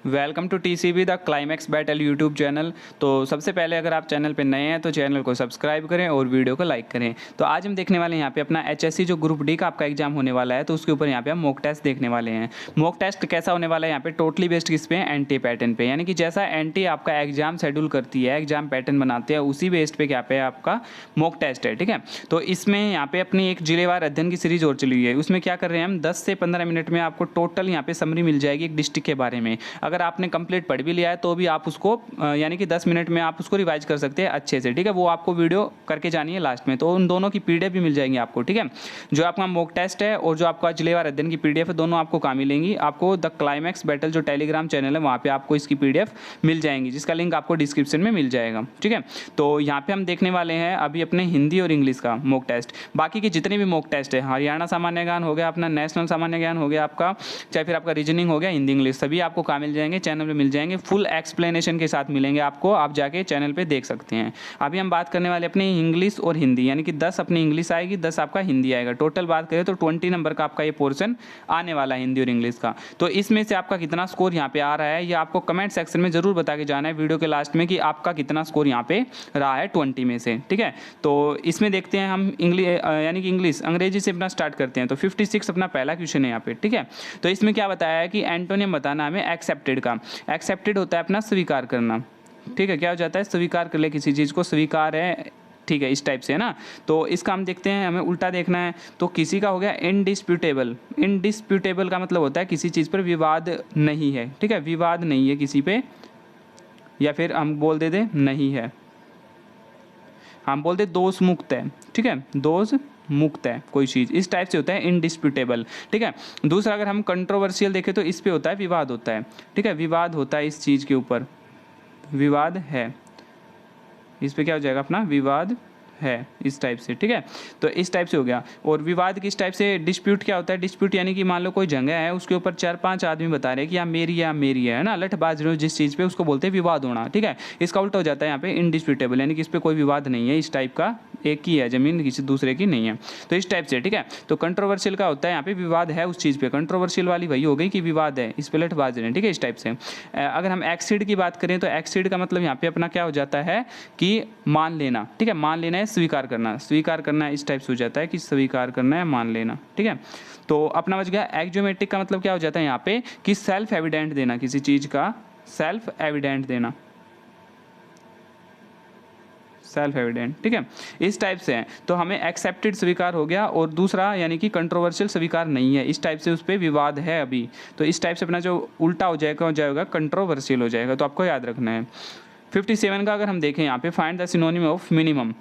Welcome to TCB the climax battle YouTube channel. तो सबसे पहले अगर आप चैनल पे नए हैं तो चैनल को सब्सक्राइब करें और वीडियो को लाइक करें। तो आज हम देखने वाले हैं यहाँ पे अपना एचएससी जो ग्रुप डी का आपका एग्जाम होने वाला है, तो उसके ऊपर यहाँ पे हम मॉक टेस्ट देखने वाले हैं। मॉक टेस्ट कैसा होने वाला है यहाँ पे, टोटली बेस्ड किस पे, एनटी पैटर्न पे। यानी कि जैसा एनटी आपका एग्जाम शेड्यूल करती है, एग्जाम पैटर्न बनाते हैं, उसी बेस्ड पे क्या पे आपका मॉक टेस्ट है। ठीक है, तो इसमें यहाँ पे अपनी एक जिलेवार अध्ययन की सीरीज और चली हुई है। उसमें क्या कर रहे हैं हम, 10 से 15 मिनट में आपको टोटल यहाँ पे समरी मिल जाएगी एक डिस्ट्रिक्ट के बारे में। अगर आपने कंप्लीट पढ़ भी लिया है तो भी आप उसको यानी कि 10 मिनट में आप उसको रिवाइज कर सकते हैं अच्छे से। ठीक है, वो आपको वीडियो करके जानी है लास्ट में, तो उन दोनों की पीडीएफ भी मिल जाएंगी आपको। ठीक है, जो आपका मॉक टेस्ट है और जो आपका जिलेवार अध्ययन की पीडीएफ है, दोनों आपको कहाँ मिलेंगी, आपको द क्लाइमैक्स बैटल जो टेलीग्राम चैनल है वहाँ पे आपको इसकी पीडीएफ मिल जाएंगी, जिसका लिंक आपको डिस्क्रिप्शन में मिल जाएगा। ठीक है, तो यहाँ पे हम देखने वाले हैं अभी अपने हिंदी और इंग्लिश का मॉक टेस्ट। बाकी के जितने भी मॉक टेस्ट है, हरियाणा सामान्य ज्ञान हो गया, अपना नेशनल सामान्य ज्ञान हो गया आपका, चाहे फिर आपका रीजनिंग हो गया, हिंदी इंग्लिश, सभी आपको कहाँ मिल जाएंगे, चैनल पे मिल जाएंगे। फुल एक्सप्लेनेशन के साथ मिलेंगे आपको, आप जाके चैनल पे देख सकते हैं। अभी हम बात करने वाले अपनी इंग्लिश और हिंदी, यानी कि 10 अपनी इंग्लिश आएगी, 10 आपका हिंदी आएगा। टोटल बात करें तो 20 नंबर का आपका ये पोर्शन आने वाला है हिंदी और इंग्लिश का। तो इसमें से आपका कितना स्कोर यहाँ पे आ रहा है, ये आपको कमेंट सेक्शन में जरूर बता के जाना है वीडियो के लास्ट में कि आपका कितना स्कोर यहाँ पे रहा है 20 में से। ठीक है, तो इसमें देखते हैं हम इंग्लिश यानी कि इंग्लिश अंग्रेजी से अपना स्टार्ट करते हैं। तो 56 अपना पहला क्वेश्चन है यहाँ पे। ठीक है, तो इसमें क्या बताया है कि एंटोनियम बताना हमें एक्सेप्टेड का। एक्सेप्टेड होता है अपना स्वीकार करना। ठीक है, क्या हो जाता है, स्वीकार कर ले किसी चीज़ को, स्वीकार है। ठीक है, इस टाइप से है ना। तो इसका हम देखते हैं, हमें उल्टा देखना है। तो किसी का हो गया इनडिस्प्यूटेबल। इनडिस्प्यूटेबल का मतलब होता है किसी चीज़ पर विवाद नहीं है। ठीक है, विवाद नहीं है किसी पे, या फिर हम बोल देते नहीं है, हम बोलते दोष मुक्त है। ठीक है, दोष मुक्त है कोई चीज़, इस टाइप से होता है इनडिस्प्यूटेबल। ठीक है, दूसरा अगर हम कंट्रोवर्शियल देखें तो इस पे होता है विवाद होता है। ठीक है, विवाद होता है इस चीज़ के ऊपर, विवाद है, इस पे क्या हो जाएगा अपना, विवाद है, इस टाइप से। ठीक है, तो इस टाइप से हो गया। और विवाद किस टाइप से, डिस्प्यूट क्या होता है, डिस्प्यूट यानी कि मान लो कोई जगह है, उसके ऊपर 4-5 आदमी बता रहे हैं कि यहाँ मेरी है ना, लठबाज रहे हो जिस चीज़ पे, उसको बोलते हैं विवाद होना। ठीक है, इसका उल्टा हो जाता है यहाँ पे इनडिस्प्यूटेबल, यानी कि इस पर कोई विवाद नहीं है, इस टाइप का, एक ही है जमीन, किसी दूसरे की नहीं है, तो इस टाइप से। ठीक है, तो कंट्रोवर्शियल का होता है यहाँ पे विवाद है उस चीज़ पे, कंट्रोवर्शियल वाली वही हो गई कि विवाद है, इस पे लठबाज रहे हैं। ठीक है, इस टाइप से। अगर हम एक्सीड की बात करें तो एक्सीड का मतलब यहाँ पे अपना क्या हो जाता है कि मान लेना। ठीक है, मान लेना है, स्वीकार करना, स्वीकार करना इस टाइप से हो जाता है कि स्वीकार करना है, मान लेना। ठीक है, तो अपना बच गया। एक्जियोमेट्रिक का मतलब क्या हो जाता है यहाँ पे कि सेल्फ एविडेंट देना, किसी चीज़ का सेल्फ एविडेंट देना, सेल्फ एविडेंट। ठीक है, इस टाइप से है। तो हमें एक्सेप्टेड स्वीकार हो गया, और दूसरा यानी कि कंट्रोवर्शियल स्वीकार नहीं है, इस टाइप से उस पर विवाद है अभी। तो इस टाइप से अपना जो उल्टा हो जाएगा कंट्रोवर्शियल हो जाएगा, तो आपको याद रखना है। 57 का अगर हम देखें यहाँ पे, find the synonym of minimum.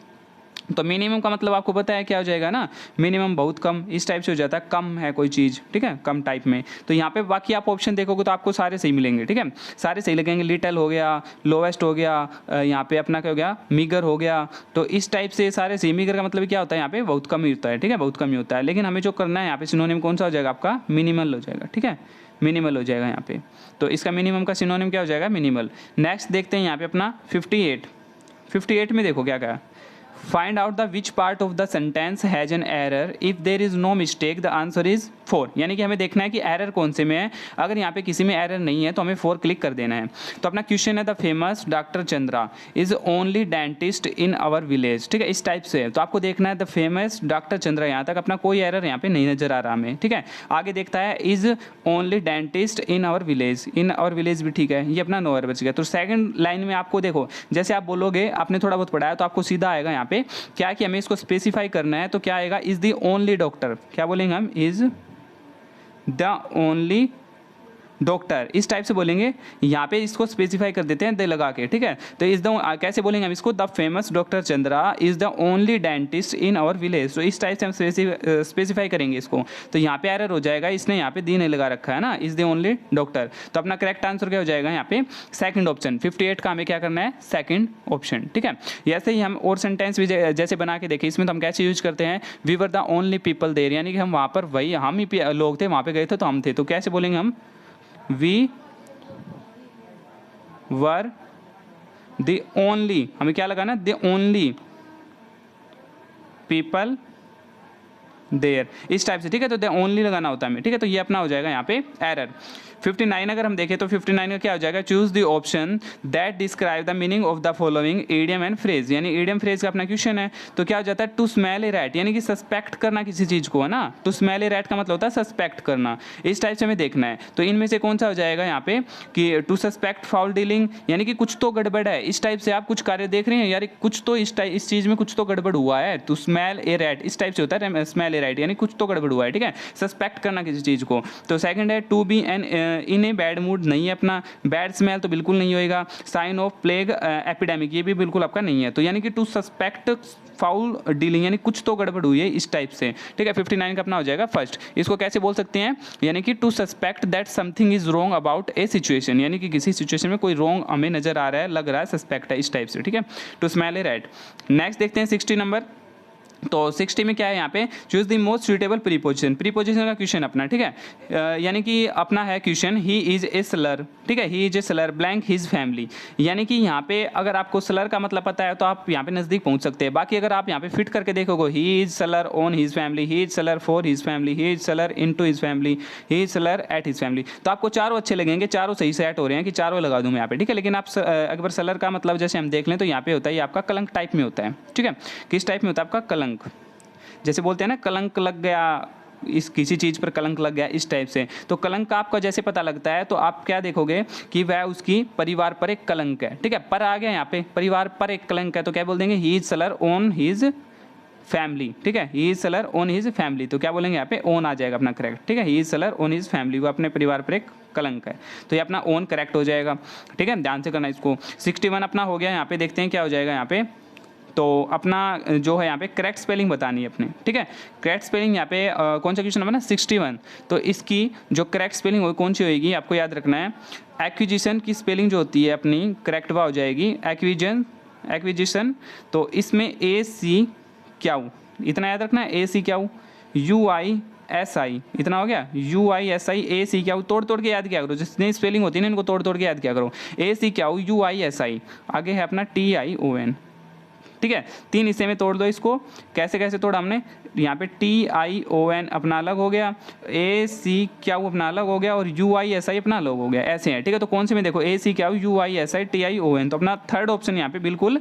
तो मिनिमम का मतलब आपको पता है क्या हो जाएगा ना, मिनिमम बहुत कम, इस टाइप से हो जाता है, कम है कोई चीज़। ठीक है, कम टाइप में। तो यहाँ पे बाकी आप ऑप्शन देखोगे तो आपको सारे सही मिलेंगे। ठीक है, सारे सही लगेंगे, लिटल हो गया, लोवेस्ट हो गया, यहाँ पे अपना क्या हो गया, मीगर हो गया। तो इस टाइप से सारे सही। मीगर का मतलब क्या होता है, यहाँ पे बहुत कम ही होता है। ठीक है, बहुत कम ही होता है, लेकिन हमें जो करना है यहाँ पे सिनोनिम कौन सा हो जाएगा आपका, मिनिमल हो जाएगा। ठीक है, मिनिमल हो जाएगा यहाँ पे। तो इसका मिनिमम का सिनोनिम क्या हो जाएगा, मिनिमल। नेक्स्ट देखते हैं यहाँ पे अपना 58 में देखो क्या कहा, find out the which part of the sentence has an error, if there is no mistake the answer is 4। यानी कि हमें देखना है कि एरर कौन से में है। अगर यहाँ पे किसी में एरर नहीं है तो हमें 4 क्लिक कर देना है। तो अपना क्वेश्चन है, the famous doctor Chandra is only dentist in our village. ठीक है, इस टाइप से। तो आपको देखना है द फेमस डॉक्टर चंद्रा, यहाँ तक अपना कोई एरर यहाँ पे नहीं नजर आ रहा हमें। ठीक है, आगे देखता है is only dentist in our village, in our village भी ठीक है, ये अपना नो एरर बच गया। तो सेकंड लाइन में आपको देखो, जैसे आप बोलोगे, आपने थोड़ा बहुत पढ़ा है तो आपको सीधा आएगा यहाँ पे क्या कि हमें इसको स्पेसिफाई करना है। तो क्या आएगा, इज द ओनली डॉक्टर, क्या बोलेंगे हम, इज द ओनली डॉक्टर, इस टाइप से बोलेंगे। यहाँ पे इसको स्पेसिफाई कर देते हैं द लगा के। ठीक है, तो इज द कैसे बोलेंगे हम इसको, the famous doctor Chandra is the only dentist in our village. तो इस टाइप से हम स्पेसिफाई करेंगे इसको। तो यहाँ पे एरर हो जाएगा, इसने यहाँ पे दी नहीं लगा रखा है ना, इज द ओनली डॉक्टर। तो अपना करेक्ट आंसर क्या हो जाएगा यहाँ पे, सेकंड ऑप्शन। 58 का हमें क्या करना है, सेकंड ऑप्शन। ठीक है, ऐसे ही हम और सेंटेंस भी जैसे बना के देखें, इसमें तो हम कैसे यूज करते हैं, we were the only people there, यानी कि हम वहाँ पर वही हम ही लोग थे, वहाँ पे गए थे तो हम थे। तो कैसे बोलेंगे हम, we were the only, हमें क्या लगाना, the only people देयर, इस टाइप से, ठीक है। तो दे ओनली लगाना होता है हमें, ठीक है। तो ये अपना हो जाएगा यहाँ पे एरर। 59 अगर हम देखें तो 59 का क्या हो जाएगा, choose the option that describe the meaning of the following idiom and phrase, यानी ईडियम फ्रेज का अपना क्वेश्चन है। तो क्या हो जाता है, टू स्मेल ए रैट, यानी कि सस्पेक्ट करना किसी चीज़ को, है ना। टू स्मेल ए रैट का मतलब होता है सस्पेक्ट करना, इस टाइप से हमें देखना है। तो इनमें से कौन सा हो जाएगा यहाँ पे कि टू सस्पेक्ट फाउल डीलिंग, यानी कि कुछ तो गड़बड़ है, इस टाइप से आप कुछ कार्य देख रहे हैं यार, कुछ तो इस चीज़ में कुछ तो गड़बड़ हुआ है। टू स्मेल ए रैट, इस टाइप से होता है स्मेल ए रैट, यानी कुछ तो गड़बड़ हुआ है, ठीक है। सस्पेक्ट करना किसी चीज़ को। तो सेकंड है to be an in a bad mood, नहीं है अपना। बैड स्मेल तो बिल्कुल नहीं होएगा। साइन ऑफ प्लेग एपिडेमिक, ये भी बिल्कुल आपका नहीं है। तो यानी कि टू सस्पेक्ट फाउल डीलिंग, यानी कुछ तो गड़बड़ हुई है, इस टाइप से, ठीक है। 59 का अपना हो जाएगा फर्स्ट। इसको कैसे बोल सकते हैं, यानी कि to suspect that something is wrong about a situation, यानी कि किसी सिचुएशन में कोई रॉन्ग हमें नजर आ रहा है, लग रहा है, सस्पेक्ट है, इस टाइप से, ठीक है। To smell a rat. Next देखते हैं 60 नंबर। तो 60 में क्या है यहाँ पे, choose the most suitable preposition, preposition का क्वेश्चन अपना, ठीक है। यानी कि अपना है question he is a sailor, ठीक है। He is a sailor blank his family, यानी कि यहाँ पे अगर आपको सलर का मतलब पता है तो आप यहाँ पे नजदीक पहुंच सकते हैं। बाकी अगर आप यहाँ पे फिट करके देखोगे, he is sailor on his family, he is sailor for his family, he is sailor into his family, he is sailor at his family, तो आपको चारों अच्छे लगेंगे, चारों सही से एट हो रहे हैं कि चारों लगा दूं मैं यहाँ पे, ठीक है। लेकिन आप अगर सलर का मतलब जैसे हम देख लें तो यहाँ पे होता है, ये आपका कलंक टाइप में होता है, ठीक है। किस टाइप में होता है आपका, कलंक, जैसे बोलते हैं ना कलंक लग गया, इस किसी चीज़ पर कलंक लग गया, इस टाइप से। तो कलंक का आपका जैसे पता लगता है तो आप क्या देखोगे कि वह उसकी परिवार पर एक कलंक है, ठीक है। पर आ गया यहाँ पे परिवार पर एक कलंक है, तो क्या बोल देंगे, he is sailor on his family, ठीक है। He is sailor on his family, तो क्या बोलेंगे यहाँ पे, ओन आ जाएगा अपना करेक्ट, ठीक है। He is sailor on his family, वो अपने परिवार पर एक कलंक है, तो ये अपना ओन करेक्ट हो जाएगा, ठीक है। ध्यान से करना इसको। 61 अपना हो गया। यहाँ पे देखते हैं क्या हो जाएगा यहाँ पे। तो अपना जो है यहाँ पे करेक्ट स्पेलिंग बतानी है अपने, ठीक है। करेक्ट स्पेलिंग यहाँ पे कौन सा क्वेश्चन है ना, 61। तो इसकी जो करेक्ट स्पेलिंग होगी कौन सी होगी, आपको याद रखना है। एक्विजिशन की स्पेलिंग जो होती है अपनी करेक्ट वह हो जाएगी एक्विजिशन। तो इसमें AC क्याऊ, इतना याद रखना है, AC क्याऊ, UISI, इतना हो गया, UISI AC क्याऊ, तोड़ तोड़ के याद किया करो, जितनी स्पेलिंग होती है ना इनको तोड़ तोड़ के याद किया करो। AC क्याऊ, UISI, आगे है अपना TION, ठीक है। 3 हिस्से में तोड़ दो इसको। कैसे कैसे तोड़ा हमने, यहाँ पे TION अपना अलग हो गया, AC क्याऊ अपना अलग हो गया, और UISI अपना अलग हो गया, ऐसे है, ठीक है। तो कौन से में देखो, AC क्याऊ, UISI, TION, तो अपना थर्ड ऑप्शन यहाँ पे बिल्कुल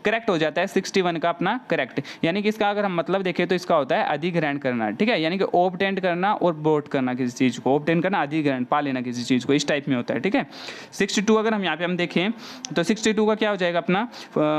करेक्ट हो जाता है 61 का अपना करेक्ट। यानी कि इसका अगर हम मतलब देखें तो इसका होता है अधिग्रहण करना, ठीक है। यानी कि ऑब्टेंड करना और बोट करना किसी चीज़ को, ऑब्टेंड करना, अधिग्रहण पा लेना किसी चीज़ को, इस टाइप में होता है, ठीक है। 62 अगर हम यहाँ पे हम देखें तो 62 का क्या हो जाएगा अपना,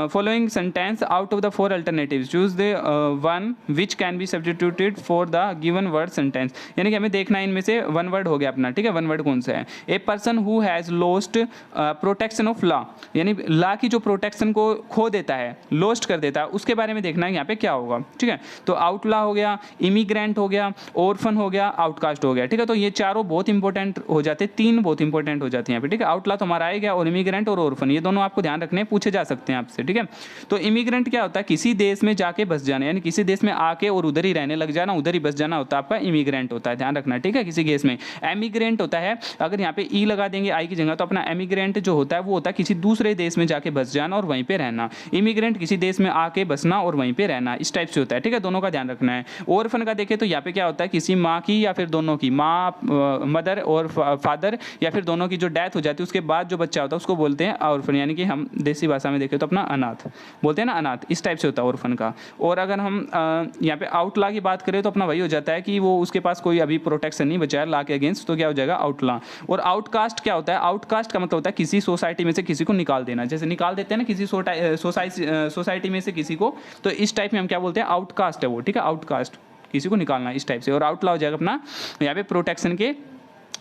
following sentence out of the 4 alternatives choose the one which can be substituted for the given word sentence, यानी कि हमें देखना है इनमें से वन वर्ड हो गया अपना, ठीक है। वन वर्ड कौन सा है, a person who has lost protection of law, यानी लॉ की जो प्रोटेक्शन को खो देता है, लॉस्ट कर देता है, उसके बारे में देखना है यहाँ पे क्या होगा, ठीक है। तो आउटला हो गया, इमिग्रेंट हो गया, ऑर्फन हो गया, आउटकास्ट हो गया, ठीक है। तो ये चारों बहुत इंपॉर्टेंट हो जाते हैं, 3 बहुत इंपॉर्टेंट हो जाते हैं यहाँ पे, ठीक है। आउटला तो हमारा आ गया, और इमिग्रेंट और ऑर्फन ये दोनों आपको ध्यान रखने, पूछे जा सकते हैं आपसे, ठीक है। तो इमिग्रेंट क्या होता है, किसी देश में जाके बस जाना, यानी किसी देश में आके और उधर ही रहने लग जाना, उधर ही बस जाना होता है आपका इमिग्रेंट होता है, ध्यान रखना, ठीक है। किसी केस में एमिग्रेंट होता है, अगर यहाँ पे ई लगा देंगे आई की जगह, तो अपना एमिग्रेंट जो होता है वो होता है किसी दूसरे देश में जाके बस जाना और वहीं पे रहना। इमिग्रेंट किसी देश में आके बसना और वहीं पे रहना, इस टाइप से होता है, ठीक है। दोनों का ध्यान रखना है। ऑर्फन का देखें तो यहाँ पे क्या होता है, किसी माँ की या फिर दोनों की, माँ मदर और फादर, या फिर दोनों की जो डेथ हो जाती है उसके बाद जो बच्चा होता है उसको बोलते हैं ऑर्फन, यानी कि हम देसी भाषा में देखें तो अपना अनाथ बोलते हैं ना, अनाथ, इस टाइप से होता है ऑर्फन का। और अगर हम यहाँ पे आउटला की बात करें तो अपना वही हो जाता है कि वो उसके पास कोई अभी प्रोटेक्शन नहीं बचा है लॉ के अगेंस्ट, तो क्या हो जाएगा आउटला। और आउटकास्ट क्या होता है, आउटकास्ट का मतलब होता है किसी सोसाइटी में से किसी को निकाल देना, जैसे निकाल देते हैं ना किसी सोसाइटी में से किसी को, तो इस टाइप में हम क्या बोलते हैं, आउटकास्ट है वो, ठीक है। आउटकास्ट किसी को निकालना इस टाइप से, और आउटला हो जाएगा अपना यहाँ पे प्रोटेक्शन के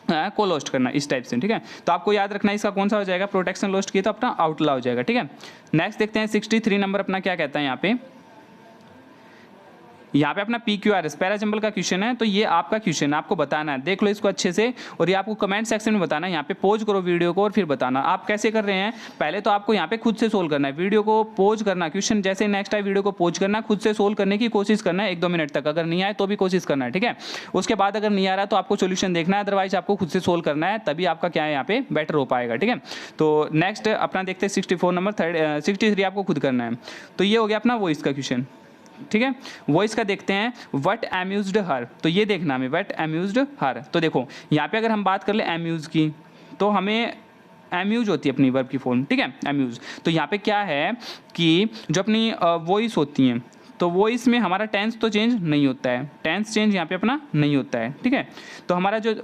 को लॉस्ट करना, इस टाइप से, ठीक है। तो आपको याद रखना है इसका कौन सा हो जाएगा, प्रोटेक्शन लॉस्ट किया तो अपना आउटला हो जाएगा, ठीक है। नेक्स्ट देखते हैं 63 नंबर अपना क्या कहता है यहाँ पे अपना PQRS पैराजंबल का क्वेश्चन है। तो ये आपका क्वेश्चन है, आपको बताना है, देख लो इसको अच्छे से, और ये आपको कमेंट सेक्शन में बताना है। यहाँ पे पॉज करो वीडियो को और फिर बताना आप कैसे कर रहे हैं। पहले तो आपको यहाँ पे खुद से सोल्व करना है, वीडियो को पॉज करना, क्वेश्चन जैसे नेक्स्ट टाइम वीडियो को पॉज करना, खुद से सोल्व करने की कोशिश करना है 1-2 मिनट तक, अगर नहीं आए तो भी कोशिश करना है, ठीक है। उसके बाद अगर नहीं आ रहा तो आपको सोल्यूशन देखना है, अदरवाइज आपको खुद से सोल्व करना है, तभी आपका क्या है यहाँ पे बेटर हो पाएगा, ठीक है। तो नेक्स्ट अपना देखते हैं 64 नंबर 63 आपको खुद करना है। तो ये हो गया अपना वॉइस का क्वेश्चन, ठीक है। वॉइस का देखते हैं, व्हाट अम्यूज्ड हर, तो ये देखना हमें व्हाट अम्यूज्ड हर। तो देखो यहाँ पे अगर हम बात कर ले अम्यूज की, तो हमें अम्यूज होती है अपनी वर्ब की फॉर्म, ठीक है, अम्यूज। तो यहाँ पे क्या है कि जो अपनी वॉइस होती हैं, तो वॉइस में हमारा टेंस तो चेंज नहीं होता है, टेंस चेंज यहाँ पे अपना नहीं होता है, ठीक है। तो हमारा जो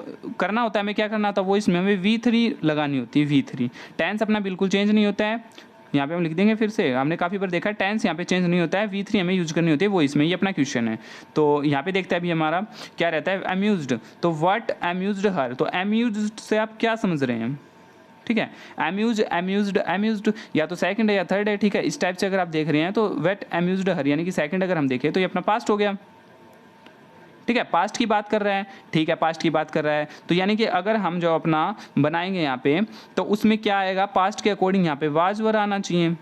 करना होता है, हमें क्या करना होता है, वॉइस में हमें V3 लगानी होती है, V3। टेंस अपना बिल्कुल चेंज नहीं होता है, यहाँ पे हम लिख देंगे फिर से, हमने काफ़ी बार देखा है टेंस यहाँ पे चेंज नहीं होता है, V3 हमें यूज करनी होती है वॉइस में, ये अपना क्वेश्चन है। तो यहाँ पे देखते हैं अभी हमारा क्या रहता है, अम्यूज्ड, तो व्हाट अम्यूज्ड हर, तो अम्यूज्ड से आप क्या समझ रहे हैं, ठीक है, अम्यूज अम्यूज्ड अम्यूज्ड या तो सेकंड है या थर्ड है, ठीक है। इस टाइप से अगर आप देख रहे हैं तो व्हाट अम्यूज्ड हर यानी कि सेकंड अगर हम देखें तो ये अपना पास्ट हो गया, ठीक है, पास्ट की बात कर रहा है, ठीक है, पास्ट की बात कर रहा है। तो यानी कि अगर हम जो अपना बनाएंगे यहाँ पे, तो उसमें क्या आएगा, पास्ट के अकॉर्डिंग यहाँ पे वाज वर आना चाहिए,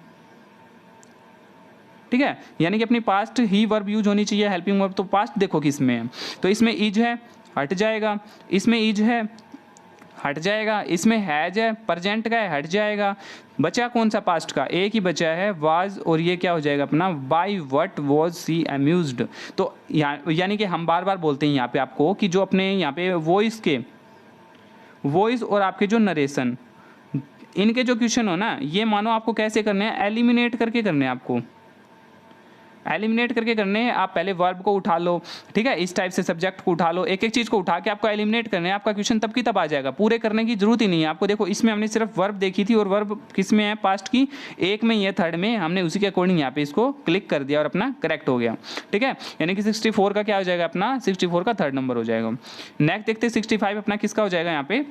ठीक है। यानी कि अपनी पास्ट ही वर्ब यूज होनी चाहिए, हेल्पिंग वर्ब। तो पास्ट देखो किस में है, तो इसमें इज है, हट जाएगा, इसमें इज है, हट जाएगा, इसमें हैज है, प्रेजेंट का है, हट जाएगा। बचा कौन सा, पास्ट का, एक ही बचा है वाज, और ये क्या हो जाएगा अपना, by what was she amused. तो यानी कि हम बार बार बोलते हैं यहाँ पे आपको कि जो अपने यहाँ पे वॉइस और आपके जो नरेशन, इनके जो क्वेश्चन हो ना, ये मानो आपको कैसे करने हैं, एलिमिनेट करके करने हैं आपको, एलिमिनेट करके करने हैं। आप पहले वर्ब को उठा लो, ठीक है, इस टाइप से सब्जेक्ट को उठा लो, एक एक चीज़ को उठा के आपको एलिमिनेट करने हैं, आपका क्वेश्चन तब की तब आ जाएगा, पूरे करने की जरूरत ही नहीं है आपको। देखो इसमें हमने सिर्फ वर्ब देखी थी, और वर्ब किस में है, पास्ट की, एक में ये थर्ड में, हमने उसी के अकॉर्डिंग यहाँ पे इसको क्लिक कर दिया और अपना करेक्ट हो गया, ठीक है। यानी कि 64 का क्या हो जाएगा अपना, 64 का थर्ड नंबर हो जाएगा। नेक्स्ट देखते 65 अपना किसका हो जाएगा, यहाँ पे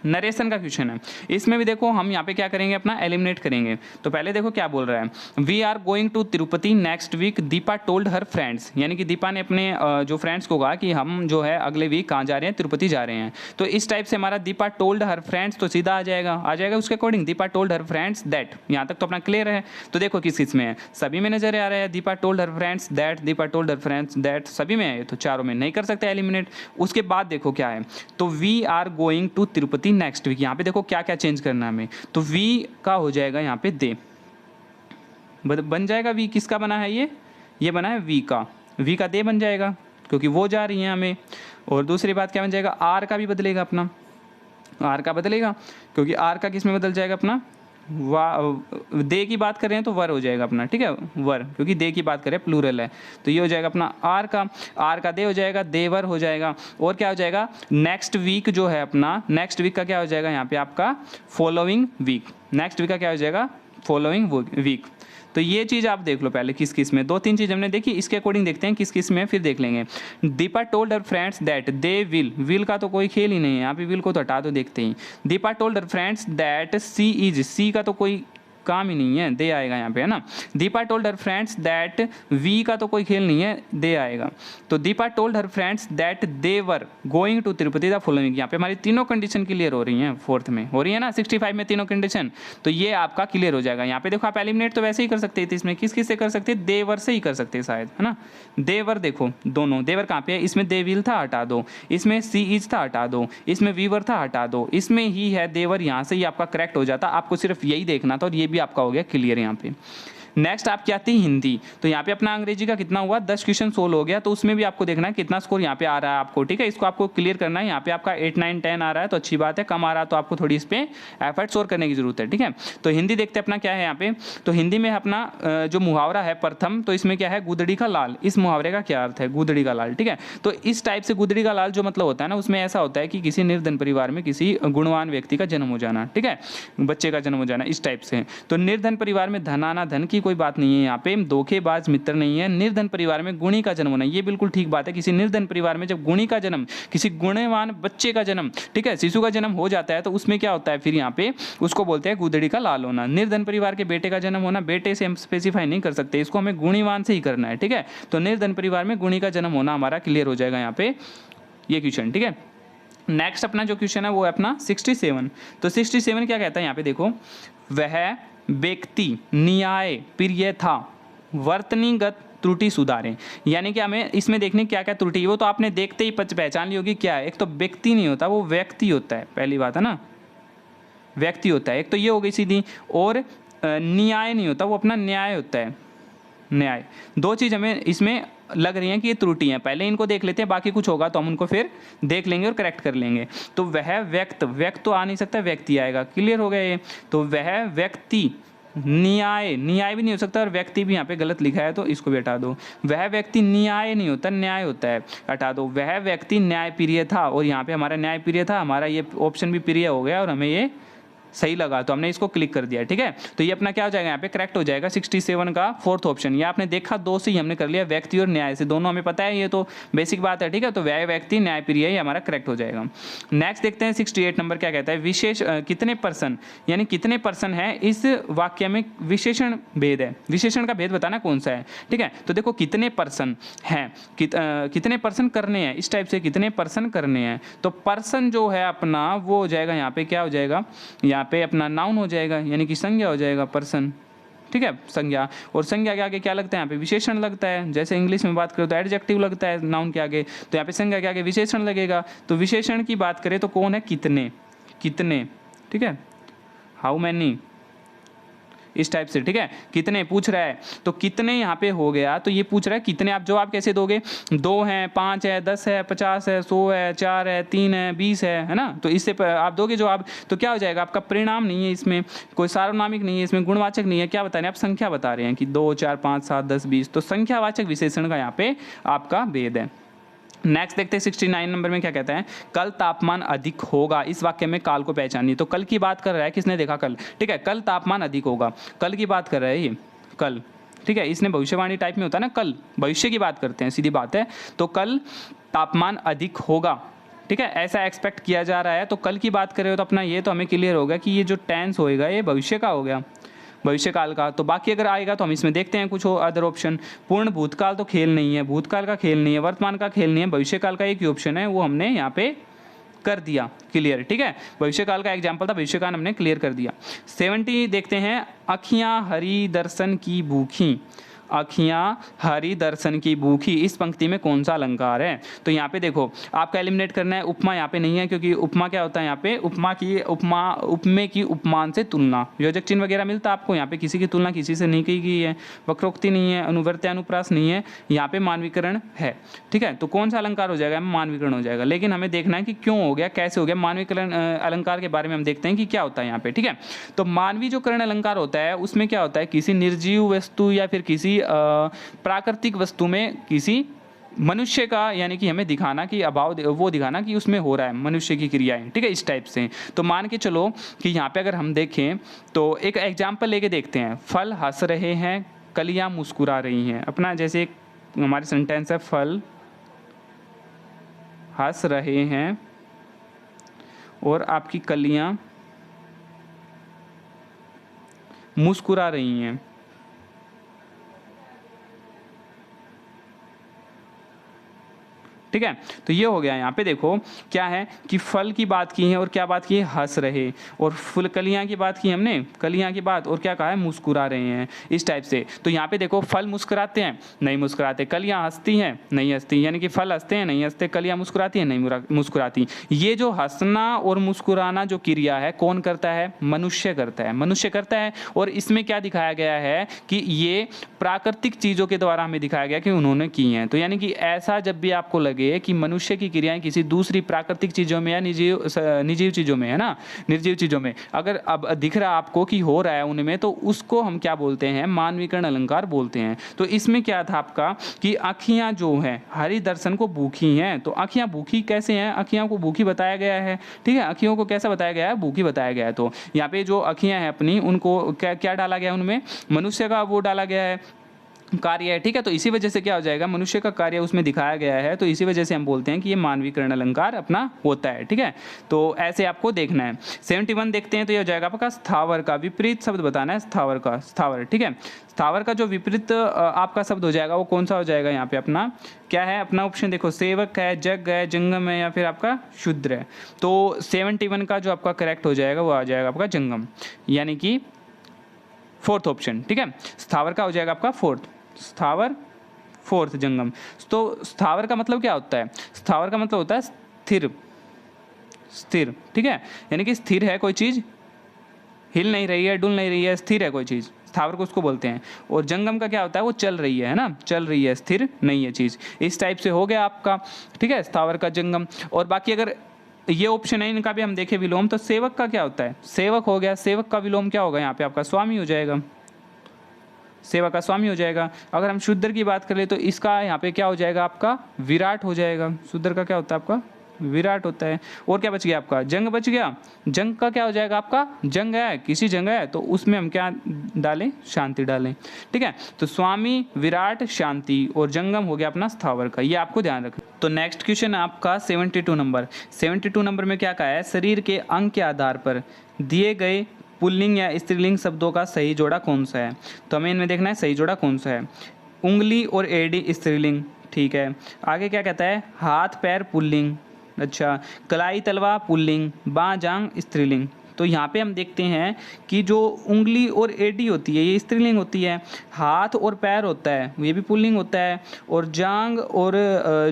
नरेशन का क्वेश्चन है। इसमें भी देखो हम यहाँ पे क्या करेंगे, अपना एलिमिनेट करेंगे। तो पहले देखो क्या बोल रहा है, we are going to Tirupati next week, Deepa told her friends, यानी कि दीपा ने अपने जो फ्रेंड्स को कहा कि हम जो है अगले वीक कहाँ जा रहे हैं, तिरुपति जा रहे हैं। तो इस टाइप से हमारा दीपा टोल्ड हर फ्रेंड्स, तो सीधा आ जाएगा उसके according, Deepa told her friends that. यहाँ तक तो अपना क्लियर है। तो देखो किस किस में है, सभी में नजर आ रहा है, Deepa told her friends that, Deepa told her friends that, सभी में है, तो चारों में नहीं कर सकते एलिमिनेट। उसके बाद देखो क्या है, तो we are going to Tirupati next week, यहाँ पे देखो क्या क्या चेंज करना है हमें, तो वी का हो जाएगा यहाँ पे दे, बन जाएगा वी, किसका बना है ये बना है वी का दे बन जाएगा, क्योंकि वो जा रही हैं हमें। और दूसरी बात क्या बन जाएगा, आर का भी बदलेगा अपना, आर का बदलेगा, क्योंकि आर का किस में बदल जाएगा अपना, दे की बात कर रहे हैं तो वर हो जाएगा अपना, ठीक है, वर, क्योंकि दे की बात करें प्लूरल है, तो ये हो जाएगा अपना आर का दे हो जाएगा, देवर हो जाएगा। और क्या हो जाएगा, नेक्स्ट वीक जो है अपना, नेक्स्ट वीक का क्या हो जाएगा यहाँ पे आपका, फॉलोइंग वीक, नेक्स्ट वीक का क्या हो जाएगा, फॉलोइंग वीक। तो ये चीज़ आप देख लो पहले किस किस में, दो तीन चीज़ हमने देखी, इसके अकॉर्डिंग देखते हैं किस किस में, फिर देख लेंगे। Deepa told her friends that they will का तो कोई खेल ही नहीं है यहाँ पे, विल को तो हटा दो देखते ही। Deepa told her friends that she is, she का तो कोई काम ही नहीं है, दे आएगा यहाँ पे, है ना। Deepa told her friends that, we का तो कोई खेल नहीं है, दे आएगा। तो Deepa told her friends that they were going to Tirupati the following, यहाँ पे हमारी तीनों कंडीशन क्लियर हो रही हैं, फोर्थ में हो रही है ना, 65 में तीनों कंडीशन, तो ये आपका क्लियर हो जाएगा। यहाँ पे देखो आप एलिमिनेट तो वैसे ही कर सकते थे, इसमें किस किस से कर सकते, देवर से ही कर सकते हैं शायद, है ना। देवर देखो दोनों, देवर कहाँ पे है, इसमें दे विल था हटा दो, इसमें सी इज था हटा दो, इसमें वीवर था हटा दो, इसमें ही है देवर, यहाँ से ही आपका करेक्ट हो जाता। आपको सिर्फ यही देखना था और ये भी आपका हो गया क्लियर यहाँ पे। नेक्स्ट आपकी आती है हिंदी, तो यहाँ पे अपना अंग्रेजी का कितना हुआ, 10 क्वेश्चन सोल्व हो गया, तो उसमें भी आपको देखना है कितना स्कोर यहाँ पे आ रहा है आपको, ठीक है, इसको आपको क्लियर करना है। यहाँ पे आपका 8, 9, 10 आ रहा है तो अच्छी बात है, कम आ रहा है तो आपको थोड़ी इस पे एफर्ट्स और करने की जरूरत है, ठीक है। तो हिंदी देखते हैं अपना क्या है यहाँ पे, तो हिंदी में अपना जो मुहावरा है प्रथम, तो इसमें क्या है, गुदड़ी का लाल, इस मुहावरे का क्या अर्थ है, गुदड़ी का लाल, ठीक है। तो इस टाइप से गुदड़ी का लाल जो मतलब होता है ना, उसमें ऐसा होता है कि किसी निर्धन परिवार में किसी गुणवान व्यक्ति का जन्म हो जाना, ठीक है, बच्चे का जन्म हो जाना, इस टाइप से। तो निर्धन परिवार में धन आना, धन की कोई बात नहीं है यहाँ पे, धोखेबाज मित्र नहीं है। निर्धन परिवार में गुणी का जन्म होना, ये बिल्कुल ठीक बात है। किसी निर्धन परिवार में जब गुणी का जन्म, किसी गुणवान बच्चे का जन्म, ठीक है, शिशु का जन्म हो जाता है, तो उसमें क्या होता है फिर यहाँ पे, उसको बोलते हैं गुदड़ी का लाल होना। निर्धन परिवार के बेटे का जन्म होना, बेटे से हम स्पेसिफाई नहीं कर सकते, इसको हमें गुणीवान से ही करना है, ठीक है। तो निर्धन परिवार में गुणी का जन्म होना हमारा क्लियर हो जाएगा यहाँ पे ये क्वेश्चन, ठीक है। नेक्स्ट अपना जो क्वेश्चन है वो है अपना 67। तो 67 क्या कहता है यहाँ पे देखो, वह व्यक्ति न्याय प्रिय था, वर्तनीगत त्रुटि सुधारें। यानी कि हमें इसमें देखने क्या क्या त्रुटि है, वो तो आपने देखते ही पहचान ली होगी क्या है। एक तो व्यक्ति नहीं होता, वो व्यक्ति होता है, पहली बात है ना, व्यक्ति होता है, एक तो ये हो गई सीधी। और न्याय नहीं होता, वो अपना न्याय होता है, न्याय। दो चीज़ हमें इसमें लग रही हैं कि ये त्रुटि हैं, पहले इनको देख लेते हैं, बाकी कुछ होगा तो हम उनको फिर देख लेंगे और करेक्ट कर लेंगे। तो वह व्यक्त, व्यक्त तो आ नहीं सकता, व्यक्ति आएगा, क्लियर हो गया ये। तो वह व्यक्ति न्याय, न्याय भी नहीं हो सकता और व्यक्ति भी यहाँ पे गलत लिखा है तो इसको भी हटा दो। वह व्यक्ति न्याय नहीं होता, न्याय होता है, हटा दो। वह व्यक्ति न्याय प्रिय था, और यहाँ पे हमारा न्याय प्रिय था, हमारा ये ऑप्शन भी प्रिय हो गया और हमें ये सही लगा तो हमने इसको क्लिक कर दिया, ठीक है। तो ये अपना क्या हो जाएगा, यहाँ पे करेक्ट हो जाएगा 67 का फोर्थ ऑप्शन। ये आपने देखा दो से ही हमने कर लिया, व्यक्ति और न्याय से, दोनों हमें पता है, ये तो बेसिक बात है, ठीक है। तो वह व्यक्ति न्याय प्रिय, ये हमारा करेक्ट हो जाएगा। नेक्स्ट देखते हैं 68 नंबर क्या कहता है, विशेष कितने पर्सन, यानी कितने पर्सन है इस वाक्य में, विशेषण भेद है, विशेषण का भेद बताना कौन सा है, ठीक है। तो देखो कितने पर्सन हैं, कितने पर्सन करने हैं, इस टाइप से कितने पर्सन करने हैं। तो पर्सन जो है अपना वो हो जाएगा यहाँ पे, क्या हो जाएगा, यहाँ पे अपना नाउन हो जाएगा, यानी कि संज्ञा हो जाएगा पर्सन, ठीक है, संज्ञा। और संज्ञा के आगे क्या लगता है, यहाँ पे विशेषण लगता है। जैसे इंग्लिश में बात करें तो एडजेक्टिव लगता है नाउन के आगे, तो यहाँ पे संज्ञा के आगे विशेषण लगेगा। तो विशेषण की बात करें तो कौन है, कितने, कितने, ठीक है, हाउ मैनी, इस टाइप से, ठीक है। कितने पूछ रहा है, तो कितने यहाँ पे हो गया, तो ये पूछ रहा है कितने, आप जवाब कैसे दोगे, 2 हैं, 5 है, 10 है, 50 है, 100 है, 4 है, 3 है, 20 है ना। तो इससे आप दोगे जवाब, तो क्या हो जाएगा, आपका परिणाम नहीं है इसमें, कोई सार्वनामिक नहीं है इसमें, गुणवाचक नहीं है, क्या बता रहे हैं आप, संख्या बता रहे हैं कि 2, 4, 5, 7, 10, 20। तो संख्यावाचक विशेषण का यहाँ पे आपका भेद है। नेक्स्ट देखते हैं 69 नंबर में क्या कहता है, कल तापमान अधिक होगा, इस वाक्य में काल को पहचानिए। तो कल की बात कर रहा है, किसने देखा कल, ठीक है, कल तापमान अधिक होगा, कल की बात कर रहा है ये, कल, ठीक है। इसने भविष्यवाणी टाइप में होता है ना, कल भविष्य की बात करते हैं, सीधी बात है। तो कल तापमान अधिक होगा, ठीक है, ऐसा एक्सपेक्ट किया जा रहा है। तो कल की बात करें तो अपना ये तो हमें क्लियर होगा कि ये जो टेंस होएगा ये भविष्य का हो गया, भविष्यकाल का। तो बाकी अगर आएगा तो हम इसमें देखते हैं कुछ अदर ऑप्शन। पूर्ण भूतकाल तो खेल नहीं है, भूतकाल का खेल नहीं है, वर्तमान का खेल नहीं है, भविष्यकाल का एक ही ऑप्शन है, वो हमने यहाँ पे कर दिया क्लियर, ठीक है। भविष्यकाल का एग्जाम्पल था, भविष्यकाल हमने क्लियर कर दिया। 70 देखते हैं, अखियाँ हरि दर्शन की भूखी, अखियाँ हरि दर्शन की भूखी, इस पंक्ति में कौन सा अलंकार है। तो यहाँ पे देखो आपका एलिमिनेट करना है, उपमा यहाँ पे नहीं है, क्योंकि उपमा क्या होता है यहाँ पे, उपमे की उपमान से तुलना, योजक चिन्ह वगैरह मिलता है आपको, यहाँ पे किसी की तुलना किसी से नहीं की गई है, वक्रोक्ति नहीं है, अनुवर्त्य अनुप्रास नहीं है, यहाँ पे मानवीकरण है, ठीक है। तो कौन सा अलंकार हो जाएगा, मानवीकरण हो जाएगा। लेकिन हमें देखना है कि क्यों हो गया, कैसे हो गया मानवीकरण अलंकार के बारे में हम देखते हैं कि क्या होता है यहाँ पे, ठीक है। तो मानवी जो करण अलंकार होता है उसमें क्या होता है, किसी निर्जीव वस्तु या फिर किसी प्राकृतिक वस्तु में किसी मनुष्य का, यानी कि हमें दिखाना कि अभाव, वो दिखाना कि उसमें हो रहा है मनुष्य की क्रियाएं, ठीक है, इस टाइप से। तो मान के चलो कि यहाँ पे अगर हम देखें तो एक एग्जाम्पल लेके देखते हैं, फल हंस रहे हैं, कलियां मुस्कुरा रही हैं। अपना जैसे एक हमारे सेंटेंस है, फल हंस रहे हैं और आपकी कलियां मुस्कुरा रही हैं, ठीक है। तो ये हो गया, यहाँ पे देखो क्या है कि फल की बात की है और क्या बात की है, हंस रहे, और फूल कलियां की बात की हमने, कलियां की बात, और क्या कहा है, मुस्कुरा रहे हैं, इस टाइप से। तो यहाँ पे देखो फल मुस्कुराते हैं, नहीं मुस्कुराते, कलियां हंसती हैं, नहीं हंसती, यानी कि फल हंसते हैं, नहीं हंसते, कलियां मुस्कुराती हैं, नहीं मुस्कुराती। ये जो हंसना और मुस्कुराना जो क्रिया है कौन करता है, मनुष्य करता है, मनुष्य करता है। और इसमें क्या दिखाया गया है कि ये प्राकृतिक चीजों के द्वारा हमें दिखाया गया कि उन्होंने की हैं। तो यानी कि ऐसा जब भी आपको लगे कि मनुष्य की क्रियाएं किसी दूसरी प्राकृतिक चीजों में या निर्जीव चीजों में है ना, निर्जीव चीजों में अगर अब दिख रहा आपको कि हो रहा है उनमें, तो उसको हम क्या बोलते हैं, मानवीकरण अलंकार बोलते हैं। तो इसमें क्या था आपका कि आँखियां जो हैं हरि दर्शन को भूखी हैं। तो आँखियां भूखी कैसे हैं, आँखियों को भूखी बताया गया है, ठीक है, आँखियों को कैसा बताया गया है, भूखी बताया गया है। तो यहाँ पे जो आँखियां हैं अपनी, उनको क्या डाला गया, उनमें मनुष्य का वो डाला गया है, कार्य है, ठीक है। तो इसी वजह से क्या हो जाएगा, मनुष्य का कार्य उसमें दिखाया गया है, तो इसी वजह से हम बोलते हैं कि ये मानवीकरण अलंकार अपना होता है, ठीक है। तो ऐसे आपको देखना है। 71 देखते हैं, तो ये हो जाएगा आपका स्थावर का विपरीत शब्द बताना है, स्थावर का, स्थावर, ठीक है। स्थावर का जो विपरीत आपका शब्द हो जाएगा वो कौन सा हो जाएगा, यहाँ पे अपना क्या है, अपना ऑप्शन देखो, सेवक है, जग है, जंगम है, या फिर आपका शूद्र है। तो 71 का जो आपका करेक्ट हो जाएगा वो आ जाएगा आपका जंगम, यानी कि फोर्थ ऑप्शन, ठीक है। स्थावर का हो जाएगा आपका फोर्थ, स्थावर फोर्थ, जंगम। तो स्थावर का मतलब क्या होता है, स्थावर का मतलब होता है स्थिर, स्थिर, ठीक है, यानी कि स्थिर है कोई चीज, हिल नहीं रही है, डुल नहीं रही है, स्थिर है कोई चीज, स्थावर को उसको बोलते हैं। और जंगम का क्या होता है, वो चल रही है ना, चल रही है, स्थिर नहीं है चीज़। इस टाइप से हो गया आपका, ठीक है, स्थावर का जंगम। और बाकी अगर ये ऑप्शन है इनका भी हम देखें विलोम, तो सेवक का क्या होता है, सेवक हो गया, सेवक का विलोम क्या होगा यहाँ पे आपका स्वामी हो जाएगा, सेवा का स्वामी हो जाएगा। अगर हम शूद्र की बात करें तो इसका यहाँ पे क्या हो जाएगा आपका विराट हो जाएगा, शूद्र का क्या होता है आपका विराट होता है। और क्या बच गया आपका जंग बच गया, जंग का क्या हो जाएगा आपका जंग है, किसी जंग है तो उसमें हम क्या डालें, शांति डालें, ठीक है। तो स्वामी, विराट, शांति और जंगम हो गया अपना स्थावर का, ये आपको ध्यान रखना। तो नेक्स्ट क्वेश्चन आपका 72 नंबर। 72 नंबर में क्या कहा है, शरीर के अंग के आधार पर दिए गए पुल्लिंग या स्त्रीलिंग शब्दों का सही जोड़ा कौन सा है। तो हमें इनमें देखना है सही जोड़ा कौन सा है। उंगली और एडी स्त्रीलिंग, ठीक है। आगे क्या कहता है, हाथ पैर पुल्लिंग, अच्छा, कलाई तलवा पुल्लिंग, बाँ जांग स्त्रीलिंग। तो यहाँ पे हम देखते हैं कि जो उंगली और एडी होती है ये स्त्रीलिंग होती है, हाथ और पैर होता है ये भी पुल्लिंग होता है, और जांग और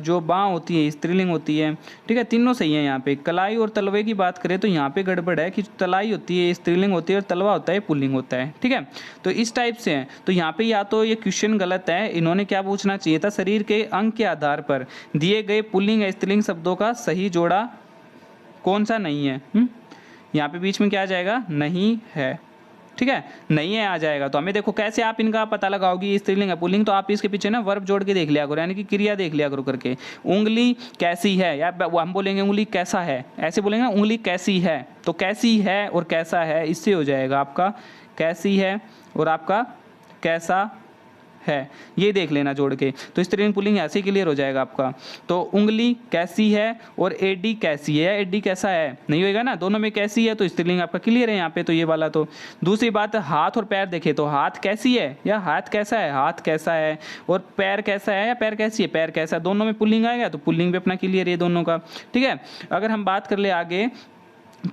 जो बाँ होती है स्त्रीलिंग होती है, ठीक है, तीनों सही है। यहाँ पे कलाई और तलवे की बात करें तो यहाँ पे गड़बड़ है कि तलाई होती है स्त्रीलिंग होती है और तलवा होता है पुल्लिंग होता है, ठीक है। तो इस टाइप से है, तो यहाँ पे या तो ये क्वेश्चन गलत है, इन्होंने क्या पूछना चाहिए था, शरीर के अंग के आधार पर दिए गए पुल्लिंग या स्त्रीलिंग शब्दों का सही जोड़ा कौन सा नहीं है। यहाँ पे बीच में क्या आ जाएगा, नहीं है, ठीक है, नहीं है आ जाएगा। तो हमें देखो कैसे आप इनका पता लगाओगी, स्त्रीलिंग है पुल्लिंग, तो आप इसके पीछे ना वर्ब जोड़ के देख लिया करो, यानी कि क्रिया देख लिया करो करके। उंगली कैसी है, या हम बोलेंगे उंगली कैसा है, ऐसे बोलेंगे ना उंगली कैसी है, तो कैसी है और कैसा है, इससे हो जाएगा आपका कैसी है और आपका कैसा है, ये देख लेना जोड़ के। तो स्त्रीलिंग पुल्लिंग ऐसे ही क्लियर हो जाएगा आपका। तो उंगली कैसी है और एडी कैसी है, एडी कैसा है नहीं होएगा ना, दोनों में कैसी है, तो स्त्रीलिंग आपका क्लियर है यहाँ पे, तो ये वाला। तो दूसरी बात, हाथ और पैर देखे तो हाथ कैसी है या हाथ कैसा है, हाथ कैसा है, और पैर कैसा है या पैर कैसी है, पैर कैसा है, दोनों में पुल्लिंग आएगा तो पुल्लिंग भी अपना क्लियर है दोनों का, ठीक है। अगर हम बात कर ले आगे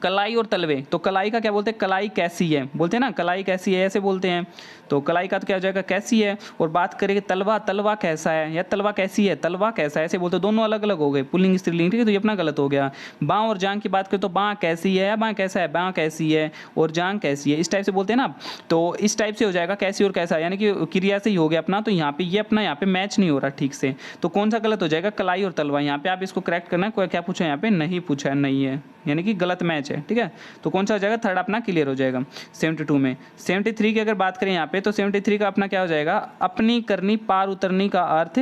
कलाई और तलवे, तो कलाई का क्या बोलते हैं, कलाई कैसी है बोलते हैं ना, कलाई कैसी है ऐसे बोलते हैं, तो कलाई का तो क्या हो जाएगा कैसी है। और बात करेंगे तलवा, तलवा कैसा है या तलवा कैसी है, तलवा कैसा है ऐसे बोलते हैं, दोनों अलग अलग हो गए पुल्लिंग स्त्रीलिंग, ठीक है, तो ये अपना गलत हो गया। बाँ और जांग की बात करें तो बाँ कैसी है या बाँ कैसा है, बाँ कैसी है और जांग कैसी है, इस टाइप से बोलते हैं ना, तो इस टाइप से हो जाएगा कैसी और कैसा, यानी कि क्रिया से ही हो गया अपना। तो यहाँ पे ये अपना यहाँ पे मैच नहीं हो रहा ठीक से, तो कौन सा गलत हो जाएगा, कलाई और तलवा। यहाँ पे आप इसको करेक्ट करना, कोई क्या पूछा यहाँ पे, नहीं पूछा है, नहीं है, यानी कि गलत मैच है, ठीक है। तो कौन सा हो जाएगा, थर्ड अपना क्लियर हो जाएगा 72 में। 73 की अगर बात करें यहाँ पे, तो 73 का अपना क्या हो जाएगा, अपनी करनी पार उतरनी का अर्थ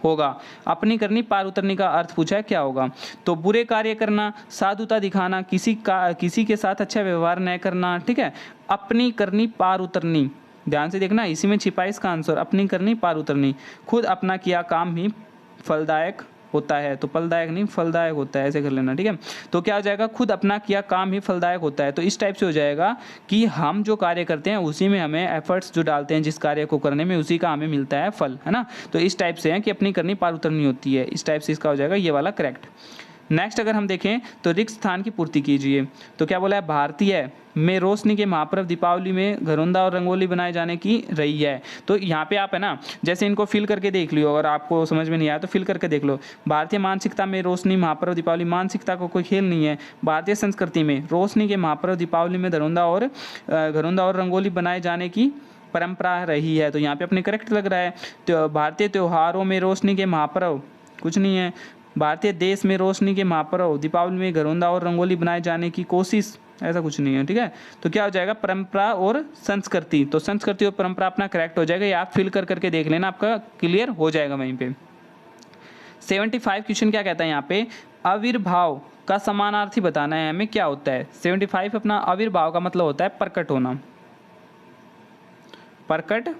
होगा। अपनी करनी पार उतरने का अर्थ पूछा है क्या होगा, तो बुरे कार्य करना, साधुता दिखाना, किसी के साथ अच्छा व्यवहार न करना, ठीक है। अपनी करनी पार उतरनी, ध्यान से देखना, इसी में छिपा इसका आंसर, अपनी करनी पार उतरनी, खुद अपना किया काम ही फलदायक होता है, तो फलदायक नहीं फलदायक होता है, ऐसे कर लेना, ठीक है। तो क्या हो जाएगा, खुद अपना किया काम ही फलदायक होता है, तो इस टाइप से हो जाएगा कि हम जो कार्य करते हैं उसी में हमें एफर्ट्स जो डालते हैं जिस कार्य को करने में, उसी का हमें मिलता है फल, है ना। तो इस टाइप से है कि अपनी करनी पार उतरनी होती है, इस टाइप से इसका हो जाएगा ये वाला करेक्ट। नेक्स्ट अगर हम देखें तो रिक्त स्थान की पूर्ति कीजिए, तो क्या बोला है, भारतीय में रोशनी के महापर्व दीपावली में घरोंदा और रंगोली बनाए जाने की रही है। तो यहाँ पे आप है ना, जैसे इनको फिल करके देख लियो, अगर आपको समझ में नहीं आया तो फिल करके देख लो। भारतीय मानसिकता में रोशनी महापर्व दीपावली, मानसिकता को कोई खेल नहीं है। भारतीय संस्कृति में रोशनी के महापर्व दीपावली में घरोंदा और रंगोली बनाए जाने की परंपरा रही है, तो यहाँ पे अपने करेक्ट लग रहा है। तो भारतीय त्योहारों में रोशनी के महापर्व कुछ नहीं है। भारतीय देश में रोशनी के महापर्व दीपावली में घरोंदा और रंगोली बनाए जाने की कोशिश, ऐसा कुछ नहीं है, ठीक है। तो क्या हो जाएगा, परंपरा और संस्कृति, तो संस्कृति और परंपरा अपना करेक्ट हो जाएगा, ये आप फिल कर करके देख लेना, आपका क्लियर हो जाएगा वहीं पे। 75 क्वेश्चन क्या कहता है यहाँ पे, आविर्भाव का समानार्थी बताना है हमें, क्या होता है। 75 अपना आविर्भाव का मतलब होता है प्रकट होना, प्रकट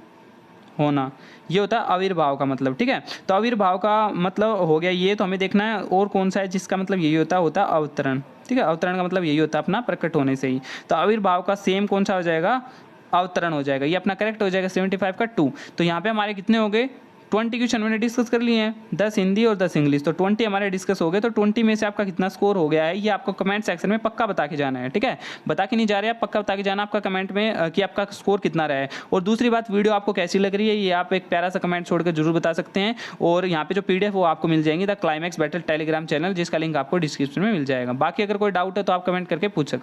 होना, ये होता है आविर्भाव का मतलब, ठीक है। तो आविर्भाव का मतलब हो गया ये, तो हमें देखना है और कौन सा है जिसका मतलब यही होता है अवतरण, ठीक है। अवतरण का मतलब यही होता है अपना प्रकट होने से ही, तो आविर्भाव का सेम कौन सा हो जाएगा, अवतरण हो जाएगा, ये अपना करेक्ट हो जाएगा 75 का 2। तो यहाँ पे हमारे कितने हो गए, 20 क्वेश्चन मैंने डिस्कस कर लिए हैं, 10 हिंदी और 10 इंग्लिश, तो 20 हमारे डिस्कस हो गए। तो 20 में से आपका कितना स्कोर हो गया है ये आपको कमेंट सेक्शन में पक्का बता के जाना है, ठीक है। बता के नहीं जा रहे आप, पक्का बता के जाना आपका कमेंट में कि आपका स्कोर कितना रहा है। और दूसरी बात, वीडियो आपको कैसी लग रही है ये आप एक प्यारा सा कमेंट छोड़ के जरूर बता सकते हैं। और यहाँ पे जो PDF वो आपको मिल जाएंगी the climax battle Telegram channel, जिसका लिंक आपको डिस्क्रिप्शन में मिल जाएगा। बाकी अगर कोई डाउट है तो आप कमेंट करके पूछ सकते हैं।